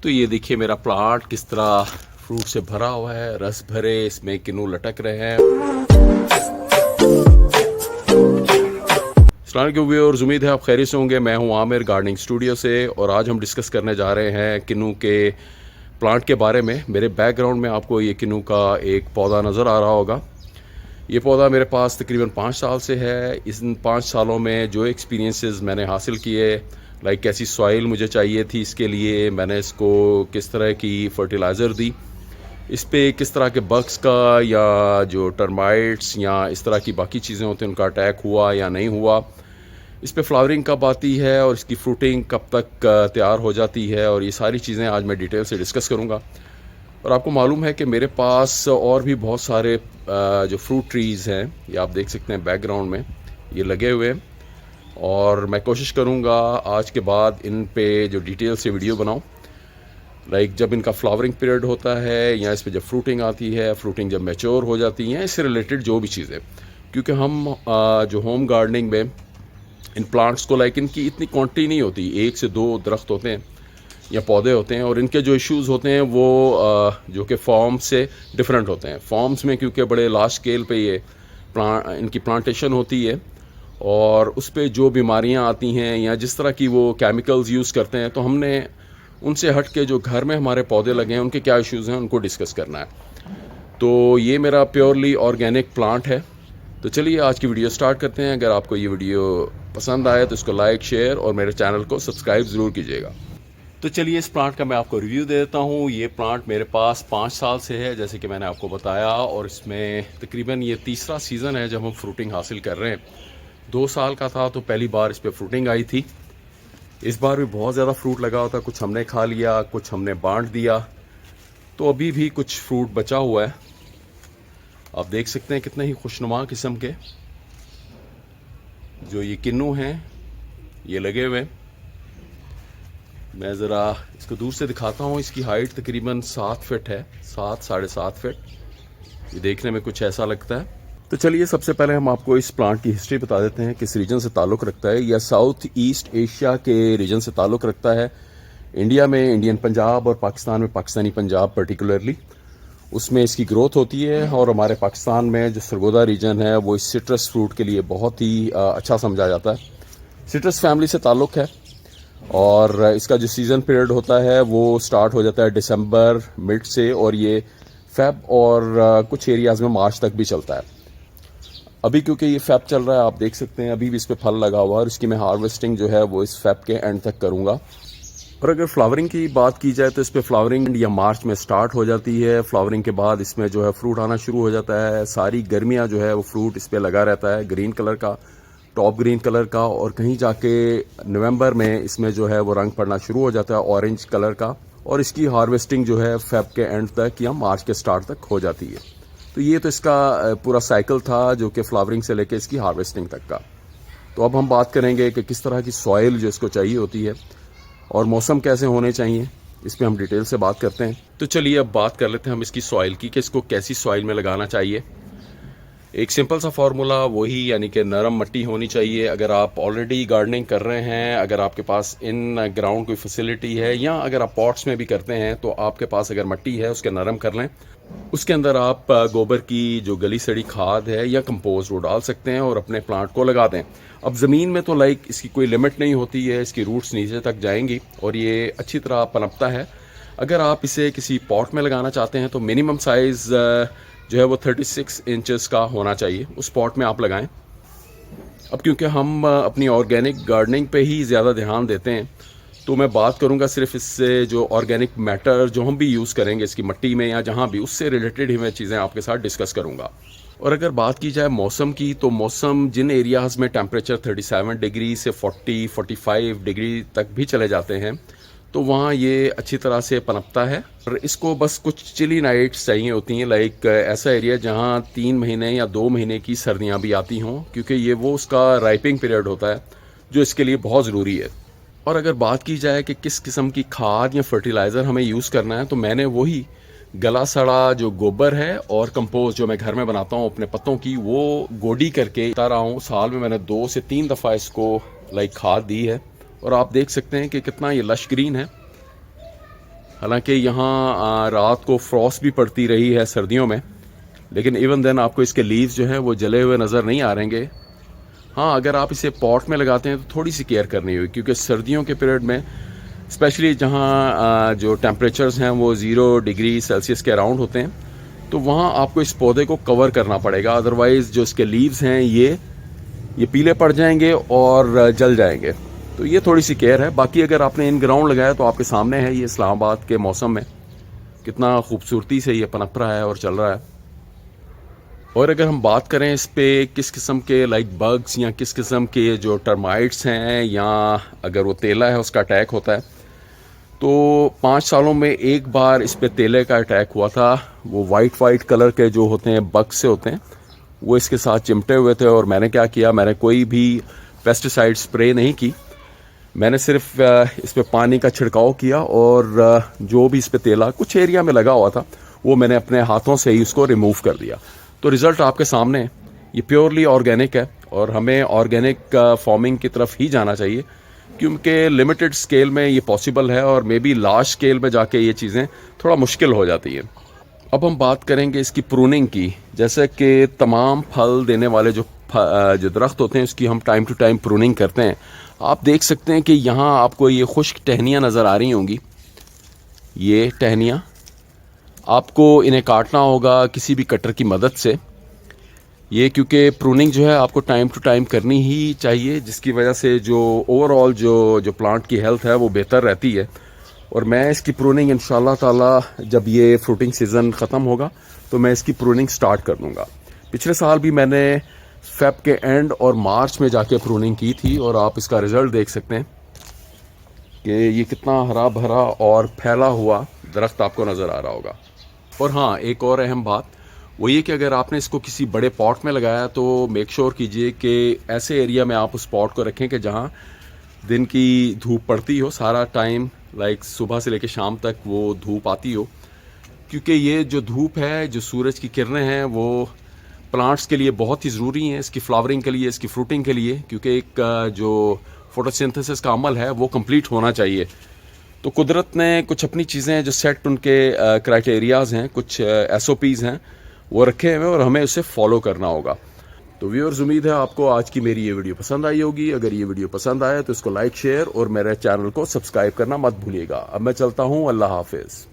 तो ये देखिए मेरा प्लांट किस तरह फ्रूट से भरा हुआ है, रस भरे इसमें किन्नू लटक रहे हैं। अस्सलाम वालेकुम व्यूअर्स, उम्मीद है आप खैरियत से होंगे। मैं हूं आमिर गार्डनिंग स्टूडियो से और आज हम डिस्कस करने जा रहे हैं किन्नू के प्लांट के बारे में। मेरे बैकग्राउंड में आपको ये किन्नू का एक पौधा नज़र आ रहा होगा। ये पौधा मेरे पास तकरीबन 5 साल से है। इन 5 सालों में जो एक्सपीरियंसेस मैंने हासिल किए, लाइक कैसी सॉइल मुझे चाहिए थी इसके लिए, मैंने इसको किस तरह की फर्टिलाइज़र दी, इस पे किस तरह के बग्स का या जो टर्माइट्स या इस तरह की बाकी चीज़ें होती हैं उनका अटैक हुआ या नहीं हुआ, इस पे फ्लावरिंग कब आती है और इसकी फ्रूटिंग कब तक तैयार हो जाती है, और ये सारी चीज़ें आज मैं डिटेल से डिस्कस करूँगा। और आपको मालूम है कि मेरे पास और भी बहुत सारे जो फ्रूट ट्रीज़ हैं, ये आप देख सकते हैं बैकग्राउंड में ये लगे हुए हैं, और मैं कोशिश करूँगा आज के बाद इन पे जो डिटेल से वीडियो बनाऊँ। लाइक जब इनका फ्लावरिंग पीरियड होता है या इस पे जब फ्रूटिंग आती है, फ्रूटिंग जब मैच्योर हो जाती है, इससे रिलेटेड जो भी चीज़ें, क्योंकि हम जो होम गार्डनिंग में इन प्लांट्स को लाइक इनकी इतनी क्वांटिटी नहीं होती, 1 से 2 दरख्त होते हैं या पौधे होते हैं, और इनके जो इश्यूज़ होते हैं वो जो कि फॉर्म से डिफरेंट होते हैं। फॉर्म्स में क्योंकि बड़े लार्ज स्केल पे ये इनकी प्लांटेशन होती है और उस पर जो बीमारियां आती हैं या जिस तरह की वो केमिकल्स यूज़ करते हैं, तो हमने उनसे हट के जो घर में हमारे पौधे लगे हैं उनके क्या इश्यूज़ हैं उनको डिस्कस करना है। तो ये मेरा प्योरली ऑर्गेनिक प्लांट है। तो चलिए आज की वीडियो स्टार्ट करते हैं। अगर आपको ये वीडियो पसंद आए तो इसको लाइक, शेयर और मेरे चैनल को सब्सक्राइब ज़रूर कीजिएगा। तो चलिए इस प्लांट का मैं आपको रिव्यू दे देता हूँ। ये प्लांट मेरे पास 5 साल से है, जैसे कि मैंने आपको बताया, और इसमें तकरीबन ये तीसरा सीज़न है जब हम फ्रूटिंग हासिल कर रहे हैं। 2 साल का था तो पहली बार इस पर फ्रूटिंग आई थी। इस बार भी बहुत ज़्यादा फ्रूट लगा हुआ था, कुछ हमने खा लिया, कुछ हमने बांट दिया, तो अभी भी कुछ फ्रूट बचा हुआ है। आप देख सकते हैं कितने ही खुशनुमा किस्म के जो ये किन्नू हैं ये लगे हुए हैं। मैं ज़रा इसको दूर से दिखाता हूँ। इसकी हाइट तकरीबन 7 फीट है, 7 साढ़े 7 फीट। ये देखने में कुछ ऐसा लगता है। तो चलिए सबसे पहले हम आपको इस प्लांट की हिस्ट्री बता देते हैं, किस रीजन से ताल्लुक़ रखता है। यह साउथ ईस्ट एशिया के रीजन से ताल्लुक़ रखता है। इंडिया में इंडियन पंजाब और पाकिस्तान में पाकिस्तानी पंजाब पर्टिकुलरली, उसमें इसकी ग्रोथ होती है। और हमारे पाकिस्तान में जो सरगोदा रीजन है वो इस सिट्रस फ्रूट के लिए बहुत ही अच्छा समझा जाता है। सिट्रस फैमिली से ताल्लुक़ है, और इसका जो सीज़न पीरियड होता है वो स्टार्ट हो जाता है दिसंबर मिड से, और ये फेब और कुछ एरियाज़ में मार्च तक भी चलता है। अभी क्योंकि ये फेब चल रहा है, आप देख सकते हैं अभी भी इस पे फल लगा हुआ है, और इसकी मैं हार्वेस्टिंग जो है वो इस फेब के एंड तक करूँगा। और अगर फ्लावरिंग की बात की जाए तो इस पे फ्लावरिंग या मार्च में स्टार्ट हो जाती है। फ्लावरिंग के बाद इसमें जो है फ्रूट आना शुरू हो जाता है। सारी गर्मियाँ जो है वो फ्रूट इस पे लगा रहता है, ग्रीन कलर का, टॉप ग्रीन कलर का, और कहीं जाके नवंबर में इसमें जो है वो रंग पड़ना शुरू हो जाता है ऑरेंज कलर का, और इसकी हार्वेस्टिंग जो है फेब के एंड तक या मार्च के स्टार्ट तक हो जाती है। तो ये तो इसका पूरा साइकिल था जो कि फ्लावरिंग से लेके इसकी हार्वेस्टिंग तक का। तो अब हम बात करेंगे कि किस तरह की सॉइल जो इसको चाहिए होती है और मौसम कैसे होने चाहिए, इस पर हम डिटेल से बात करते हैं। तो चलिए अब बात कर लेते हैं हम इसकी सॉइल की, कि इसको कैसी सॉइल में लगाना चाहिए। एक सिंपल सा फार्मूला वही, यानी कि नरम मिट्टी होनी चाहिए। अगर आप ऑलरेडी गार्डनिंग कर रहे हैं, अगर आपके पास इन ग्राउंड कोई फैसिलिटी है, या अगर आप पॉट्स में भी करते हैं, तो आपके पास अगर मिट्टी है उसके नरम कर लें। उसके अंदर आप गोबर की जो गली सड़ी खाद है या कंपोस्ट वो डाल सकते हैं और अपने प्लांट को लगा दें। अब ज़मीन में तो लाइक इसकी कोई लिमिट नहीं होती है, इसकी रूट्स नीचे तक जाएंगी और ये अच्छी तरह पनपता है। अगर आप इसे किसी पॉट में लगाना चाहते हैं तो मिनिमम साइज़ जो है वो 36 इंचेस का होना चाहिए, उस पॉट में आप लगाएं। अब क्योंकि हम अपनी ऑर्गेनिक गार्डनिंग पे ही ज़्यादा ध्यान देते हैं, तो मैं बात करूंगा सिर्फ इससे जो ऑर्गेनिक मैटर जो हम भी यूज़ करेंगे इसकी मिट्टी में या जहां भी, उससे रिलेटेड ही मैं चीज़ें आपके साथ डिस्कस करूंगा। और अगर बात की जाए मौसम की, तो मौसम जिन एरियाज़ में टेम्परेचर 37 डिग्री से 40-45 डिग्री तक भी चले जाते हैं, तो वहाँ ये अच्छी तरह से पनपता है। और इसको बस कुछ चिली नाइट्स चाहिए होती हैं, लाइक ऐसा एरिया जहाँ 3 महीने या 2 महीने की सर्दियाँ भी आती हों, क्योंकि ये वो उसका राइपिंग पीरियड होता है जो इसके लिए बहुत ज़रूरी है। और अगर बात की जाए कि किस किस्म की खाद या फर्टिलाइज़र हमें यूज़ करना है, तो मैंने वही गला सड़ा जो गोबर है और कंपोस्ट जो मैं घर में बनाता हूँ अपने पत्तों की, वो गोडी करके ला रहा हूँ। साल में मैंने 2 से 3 दफ़ा इसको लाइक खाद दी है, और आप देख सकते हैं कि कितना ये लश ग्रीन है। हालांकि यहाँ रात को फ्रॉस्ट भी पड़ती रही है सर्दियों में, लेकिन इवन देन आपको इसके लीव्स जो हैं वो जले हुए नज़र नहीं आ रहेंगे। हाँ, अगर आप इसे पॉट में लगाते हैं तो थोड़ी सी केयर करनी होगी, क्योंकि सर्दियों के पीरियड में स्पेशली जहाँ जो टेम्परेचर्स हैं वो 0 डिग्री सेल्सियस के अराउंड होते हैं, तो वहाँ आपको इस पौधे को कवर करना पड़ेगा। अदरवाइज़ जो इसके लीव्स हैं ये पीले पड़ जाएंगे और जल जाएंगे। तो ये थोड़ी सी केयर है। बाकी अगर आपने इन ग्राउंड लगाया तो आपके सामने है, ये इस्लामाबाद के मौसम में कितना खूबसूरती से ये पनप रहा है और चल रहा है। और अगर हम बात करें इस पे किस किस्म के लाइक बग्स या किस किस्म के जो टर्माइट्स हैं या अगर वो तेला है उसका अटैक होता है, तो 5 सालों में एक बार इस पे तेले का अटैक हुआ था। वो वाइट वाइट कलर के जो होते हैं बग्स से होते हैं, वो इसके साथ चिमटे हुए थे। और मैंने क्या किया, मैंने कोई भी पेस्टिसाइड स्प्रे नहीं की, मैंने सिर्फ इस पे पानी का छिड़काव किया और जो भी इस पे तेला कुछ एरिया में लगा हुआ था वो मैंने अपने हाथों से ही उसको रिमूव कर दिया। तो रिज़ल्ट आपके सामने है। ये प्योरली ऑर्गेनिक है और हमें ऑर्गेनिक फार्मिंग की तरफ ही जाना चाहिए, क्योंकि लिमिटेड स्केल में ये पॉसिबल है और मे बी लार्ज स्केल में जाके ये चीज़ें थोड़ा मुश्किल हो जाती हैं। अब हम बात करेंगे इसकी प्रूनिंग की। जैसे कि तमाम फल देने वाले जो दरख्त होते हैं उसकी हम टाइम टू टाइम प्रूनिंग करते हैं। आप देख सकते हैं कि यहाँ आपको ये खुश्क टहनियाँ नज़र आ रही होंगी। ये टहनियाँ आपको इन्हें काटना होगा किसी भी कटर की मदद से। ये क्योंकि प्रूनिंग जो है आपको टाइम टू टाइम करनी ही चाहिए, जिसकी वजह से जो ओवरऑल जो प्लांट की हेल्थ है वो बेहतर रहती है। और मैं इसकी प्रूनिंग इंशाल्लाह ताला जब ये फ्रूटिंग सीज़न ख़त्म होगा तो मैं इसकी प्रूनिंग स्टार्ट कर दूँगा। पिछले साल भी मैंने फेब के एंड और मार्च में जाके प्रूनिंग की थी और आप इसका रिज़ल्ट देख सकते हैं कि ये कितना हरा भरा और फैला हुआ दरख्त आपको नज़र आ रहा होगा। और हाँ, एक और अहम बात वो ये कि अगर आपने इसको किसी बड़े पॉट में लगाया तो मेक श्योर कीजिए कि ऐसे एरिया में आप उस पॉट को रखें कि जहाँ दिन की धूप पड़ती हो सारा टाइम, लाइक सुबह से लेकर शाम तक वो धूप आती हो। क्योंकि ये जो धूप है, जो सूरज की किरणें हैं, वो प्लांट्स के लिए बहुत ही ज़रूरी हैं, इसकी फ्लावरिंग के लिए, इसकी फ्रूटिंग के लिए, क्योंकि एक जो फोटोसिंथेसिस का अमल है वो कंप्लीट होना चाहिए। तो कुदरत ने कुछ अपनी चीज़ें जो सेट उनके क्राइटेरियाज़ हैं, कुछ SOPs हैं, वो रखे हुए और हमें उसे फॉलो करना होगा। तो व्यूअर्स, उम्मीद है आपको आज की मेरी ये वीडियो पसंद आई होगी। अगर ये वीडियो पसंद आए तो इसको लाइक, शेयर और मेरे चैनल को सब्सक्राइब करना मत भूलिएगा। अब मैं चलता हूँ, अल्लाह हाफिज़।